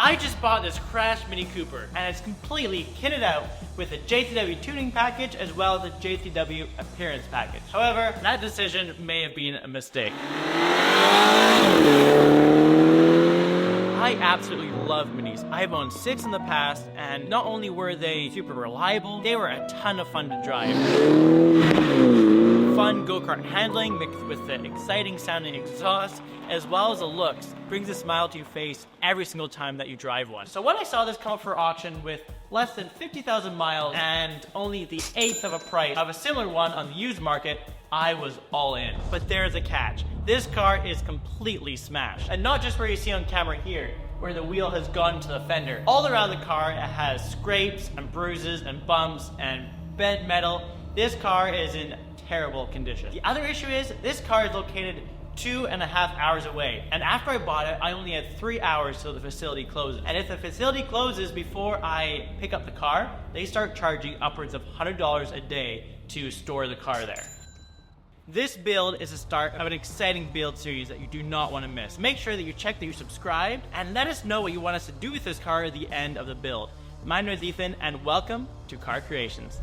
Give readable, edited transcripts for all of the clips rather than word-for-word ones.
I just bought this crashed Mini Cooper, and it's completely kitted out with a JCW tuning package as well as a JCW appearance package. However, that decision may have been a mistake. I absolutely love Minis. I've owned 6 in the past, and not only were they super reliable, they were a ton of fun to drive. Fun go-kart handling mixed with the exciting sounding exhaust, as well as the looks, brings a smile to your face every single time that you drive one. So when I saw this come up for auction with less than 50,000 miles and only the 1/8 of a price of a similar one on the used market, I was all in. But there's a catch. This car is completely smashed. And not just where you see on camera here, where the wheel has gone to the fender. All around the car, it has scrapes and bruises and bumps and bent metal. This car is in terrible condition. The other issue is this car is located 2.5 hours away, and after I bought it I only had 3 hours till the facility closes. And if the facility closes before I pick up the car, they start charging upwards of $100 a day to store the car there. This build is the start of an exciting build series that you do not want to miss. Make sure that you check that you're subscribed and let us know what you want us to do with this car at the end of the build. My name is Ethan and welcome to Car Creations.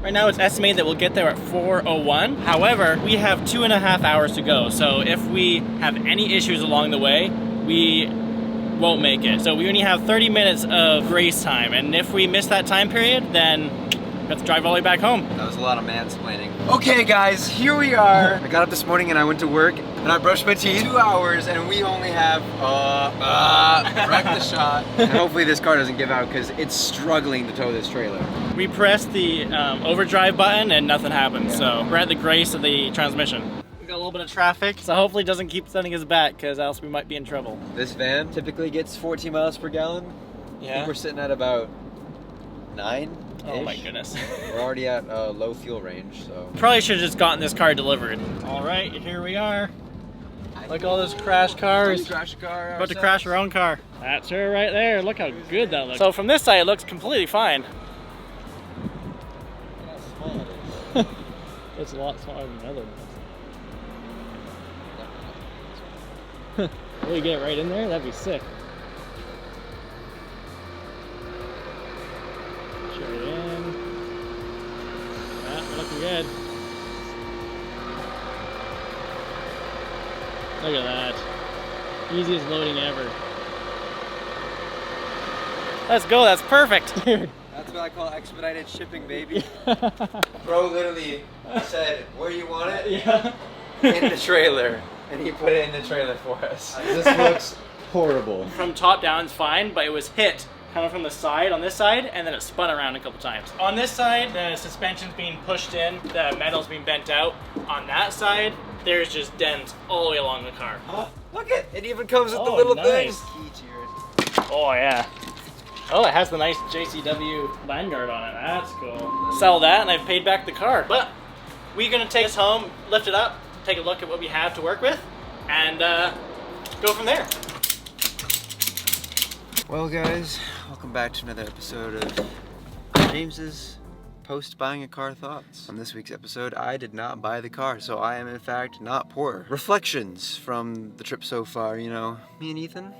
Right now it's estimated that we'll get there at 4:01. However, we have 2.5 hours to go. So if we have any issues along the way, we won't make it. So we only have 30 minutes of grace time. And if we miss that time period, then we have to drive all the way back home. That was a lot of mansplaining. Okay guys, here we are. I got up this morning and I went to work and I brushed my teeth. 2 hours and we only have, wreck the shot. And hopefully this car doesn't give out because it's struggling to tow this trailer. We pressed the overdrive button and nothing happened. Yeah. So we're at the grace of the transmission. We got a little bit of traffic, so hopefully it doesn't keep sending us back because else we might be in trouble. This van typically gets 14 miles per gallon. Yeah. I think we're sitting at about 9. Oh my goodness. We're already at low fuel range, so. Probably should have just gotten this car delivered. All right, here we are. Look at all those crash cars. Crash a car about to crash our own car. That's her right there. Look how good that looks. So from this side, it looks completely fine. Look how small it is. It's a lot smaller than the other ones. Will you get it right in there? That'd be sick. Looking good. Look at that. Easiest loading ever. Let's go, that's perfect. That's what I call expedited shipping, baby. Bro literally said, where you want it? Yeah. In the trailer. And he put it in the trailer for us. This looks horrible. From top down it's fine, but it was hit coming from the side on this side, and then it spun around a couple times. On this side, the suspension's being pushed in, the metal's being bent out. On that side, there's just dents all the way along the car. Oh, look it even comes with the little nice things. Oh yeah. Oh, it has the nice JCW lanyard on it. That's cool. Sell that and I've paid back the car. But we're gonna take this home, lift it up, take a look at what we have to work with, and go from there. Well guys, welcome back to another episode of James's post-buying a car thoughts. On this week's episode, I did not buy the car, so I am in fact not poor. Reflections from the trip so far, you know. Me and Ethan,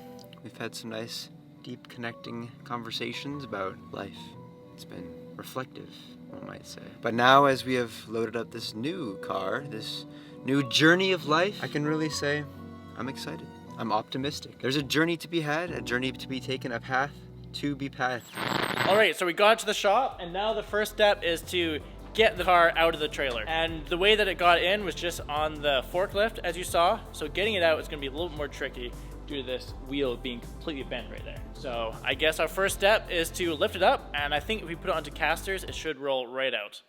we've had some nice, deep connecting conversations about life. It's been reflective, one might say. But now as we have loaded up this new car, this new journey of life, I can really say I'm excited. I'm optimistic. There's a journey to be had, a journey to be taken, a path to be pathed. All right, so we got to the shop, and now the first step is to get the car out of the trailer. And the way that it got in was just on the forklift, as you saw. So getting it out is gonna be a little bit more tricky due to this wheel being completely bent right there. So I guess our first step is to lift it up, and I think if we put it onto casters, it should roll right out.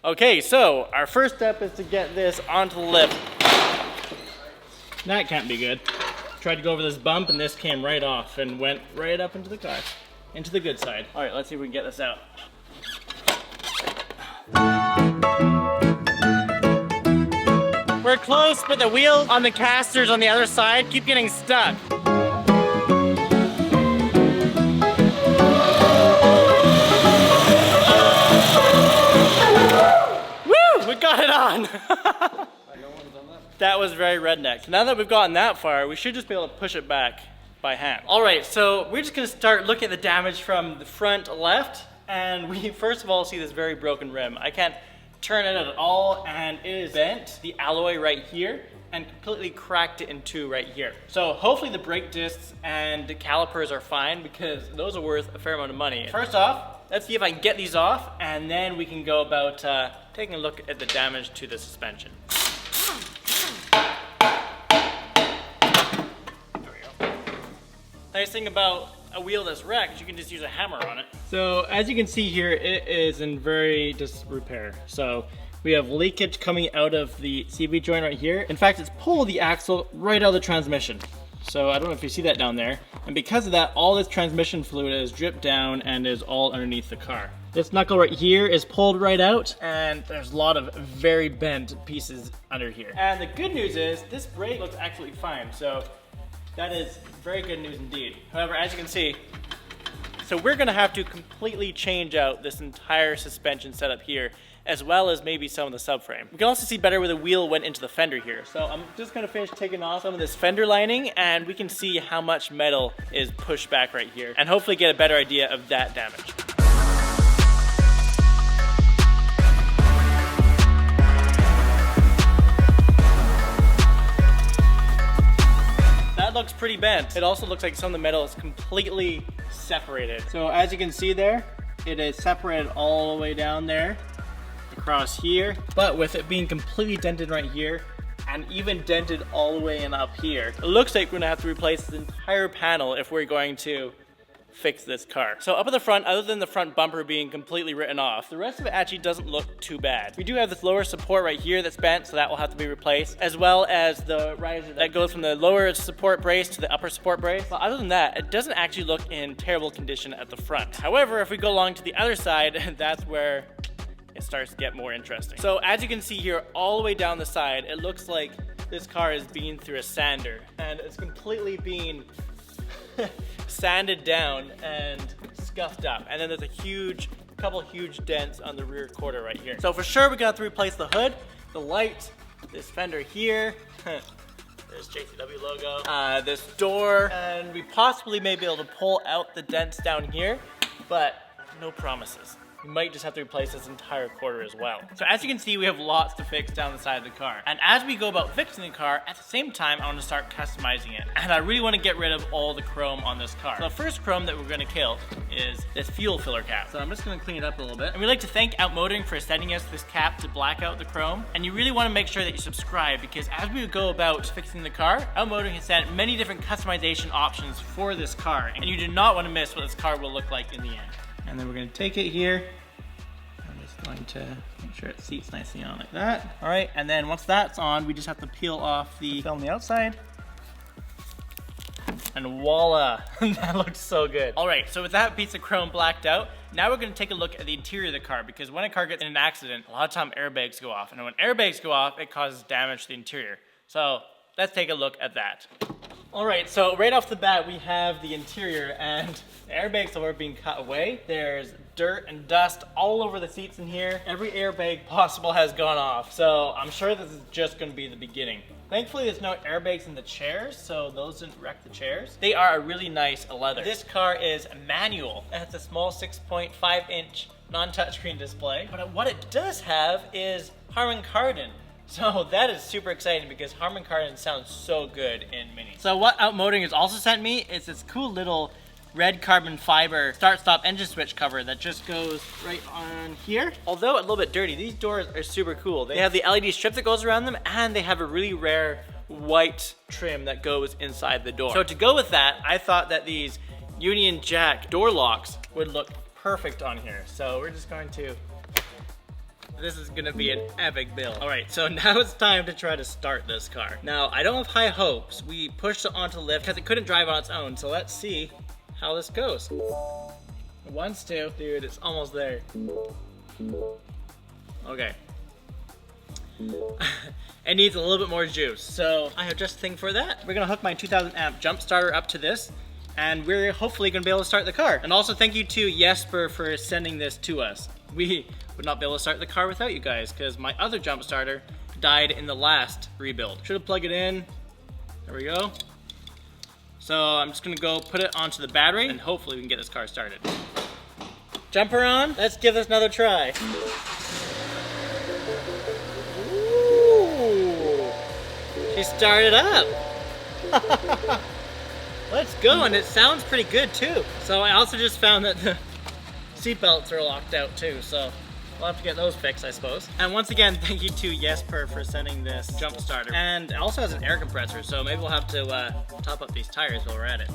Okay, so our first step is to get this onto the lift. That can't be good. Tried to go over this bump and this came right off and went right up into the car, into the good side. All right, let's see if we can get this out. We're close, but the wheels on the casters on the other side keep getting stuck. on! That was very redneck. Now that we've gotten that far, we should just be able to push it back by hand. All right, so we're just gonna start looking at the damage from the front left, and we first of all see this very broken rim. I can't turn it at all, and it is bent, the alloy right here, and completely cracked it in two right here. So hopefully the brake discs and the calipers are fine, because those are worth a fair amount of money. First off, let's see if I can get these off, and then we can go about taking a look at the damage to the suspension. Nice thing about a wheel that's wrecked, you can just use a hammer on it. So as you can see here, it is in very disrepair. So we have leakage coming out of the CV joint right here. In fact, it's pulled the axle right out of the transmission. So I don't know if you see that down there. And because of that, all this transmission fluid is dripped down and is all underneath the car. This knuckle right here is pulled right out, and there's a lot of very bent pieces under here. And the good news is, this brake looks absolutely fine. So that is very good news indeed. However, as you can see, so we're gonna have to completely change out this entire suspension setup here, as well as maybe some of the subframe. We can also see better where the wheel went into the fender here. So I'm just gonna finish taking off some of this fender lining, and we can see how much metal is pushed back right here, and hopefully get a better idea of that damage. Looks pretty bent. It also looks like some of the metal is completely separated. So as you can see there, it is separated all the way down there, across here, but with it being completely dented right here, and even dented all the way in up here, it looks like we're gonna have to replace this entire panel if we're going to fix this car. So up at the front, other than the front bumper being completely written off, the rest of it actually doesn't look too bad. We do have this lower support right here that's bent, so that will have to be replaced, as well as the riser that goes from the lower support brace to the upper support brace. But other than that, it doesn't actually look in terrible condition at the front. However, if we go along to the other side, that's where it starts to get more interesting. So as you can see here, all the way down the side, it looks like this car is being through a sander, and it's completely being sanded down and scuffed up. And then there's a couple huge dents on the rear quarter right here. So for sure we're gonna have to replace the hood, the light, this fender here, there's JCW logo, this door, and we possibly may be able to pull out the dents down here, but no promises. We might just have to replace this entire quarter as well. So as you can see, we have lots to fix down the side of the car. And as we go about fixing the car, at the same time, I want to start customizing it. And I really want to get rid of all the chrome on this car. So the first chrome that we're going to kill is this fuel filler cap. So I'm just going to clean it up a little bit. And we'd like to thank Outmotoring for sending us this cap to black out the chrome. And you really want to make sure that you subscribe, because as we go about fixing the car, Outmotoring has sent many different customization options for this car. And you do not want to miss what this car will look like in the end. And then we're going to take it here. I'm just going to make sure it seats nicely on like that. All right, and then once that's on, we just have to peel off the film on the outside. And voila, that looks so good. All right, so with that piece of chrome blacked out, now we're gonna take a look at the interior of the car, because when a car gets in an accident, a lot of time airbags go off. And when airbags go off, it causes damage to the interior. So let's take a look at that. All right, so right off the bat, we have the interior, and the airbags are being cut away. There's dirt and dust all over the seats in here. Every airbag possible has gone off, so I'm sure this is just gonna be the beginning. Thankfully, there's no airbags in the chairs, so those didn't wreck the chairs. They are a really nice leather. This car is manual. It has a small 6.5-inch non-touchscreen display, but what it does have is Harman Kardon. So that is super exciting, because Harman Kardon sounds so good in Mini. So what Outmotoring has also sent me is this cool little red carbon fiber start-stop engine switch cover that just goes right on here. Although a little bit dirty, these doors are super cool. They have the LED strip that goes around them, and they have a really rare white trim that goes inside the door. So to go with that, I thought that these Union Jack door locks would look perfect on here. So we're just going to, this is gonna be an epic build. All right, so now it's time to try to start this car. Now, I don't have high hopes. We pushed it onto the lift because it couldn't drive on its own, so let's see how this goes. It wants to. Dude, it's almost there. Okay. It needs a little bit more juice, so I have just a thing for that. We're gonna hook my 2000 amp jump starter up to this, and we're hopefully gonna be able to start the car. And also thank you to YESPER for sending this to us. We would not be able to start the car without you guys, because my other jump starter died in the last rebuild. Should have plugged it in. There we go. So I'm just gonna go put it onto the battery, and hopefully we can get this car started. Jumper on, let's give this another try. Ooh, she started up. Let's go, and it sounds pretty good too. So I also just found that the seat belts are locked out too, so we'll have to get those fixed, I suppose. And once again, thank you to YESPER for sending this jump starter. And it also has an air compressor, so maybe we'll have to top up these tires while we're at it.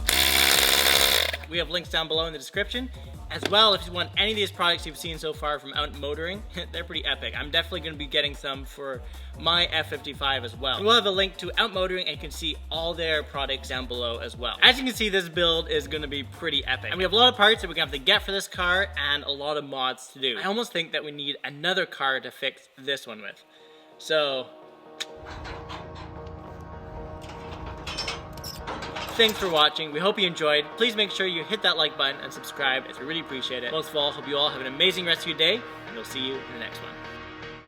We have links down below in the description. As well, if you want any of these products you've seen so far from Out Motoring, they're pretty epic. I'm definitely going to be getting some for my F55 as well. And we'll have a link to Out Motoring, and you can see all their products down below as well. As you can see, this build is going to be pretty epic. And we have a lot of parts that we're going to have to get for this car and a lot of mods to do. I almost think that we need another car to fix this one with. So thanks for watching. We hope you enjoyed. Please make sure you hit that like button and subscribe, as we really appreciate it. Most of all, hope you all have an amazing rest of your day, and we'll see you in the next one.